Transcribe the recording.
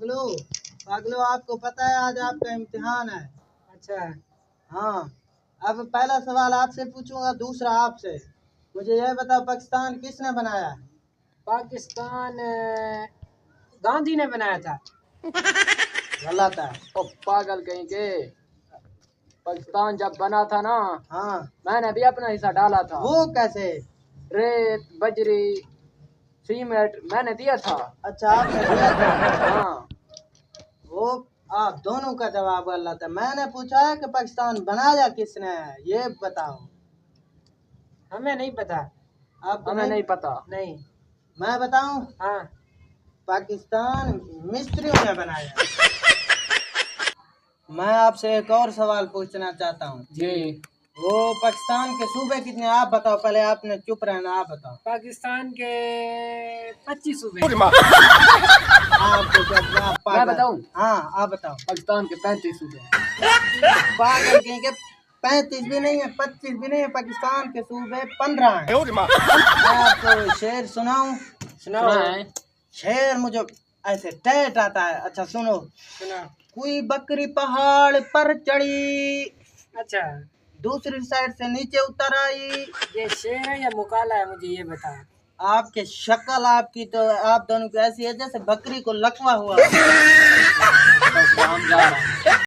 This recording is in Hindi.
पागलो पागलो, आपको पता है आज आपका इम्तिहान है। अच्छा, हाँ, अब पहला सवाल आपसे पूछूंगा, दूसरा आपसे। मुझे यह बताओ, पाकिस्तान किसने बनाया? पाकिस्तान गांधी ने बनाया था। गलत है। ओ पागल कहीं के, पाकिस्तान जब बना था ना, हाँ, मैंने भी अपना हिस्सा डाला था। वो कैसे? रेत, बजरी, सीमेंट मैंने दिया था। अच्छा, आपने दिया था। हाँ, वो आप दोनों का जवाब गलत है। मैंने पूछा है कि पाकिस्तान बनाया किसने है, ये बताओ। हमें नहीं पता। आपको हमें नहीं पता। नहीं। मैं बताऊं? हाँ, पाकिस्तान मिस्त्रियों ने बनाया। मैं आपसे एक और सवाल पूछना चाहता हूँ। जी, वो पाकिस्तान के सूबे कितने, आप बताओ। पहले आपने चुप रहना, आप बताओ। पाकिस्तान के 25 सूबे। आपको क्या आप मैं पागल? बताऊं? हाँ, आप बताओ। पाकिस्तान के 35 सूबे। पागल कहीं के, 35 भी नहीं है, 25 भी नहीं है। पाकिस्तान के सूबे 15 हैं। मैं आपको शेर सुनाऊं? सुनाओ। शेर मुझे ऐसे टैट आता है। अच्छा सुनो। सुना। कोई बकरी पहाड़ पर चढ़ी, अच्छा, दूसरी साइड से नीचे उतर आई। ये शेर है या मुकाला है, मुझे ये बता। आपके शक्ल आपकी तो आप दोनों की ऐसी है जैसे बकरी को लकवा हुआ। बस हम जा रहे हैं।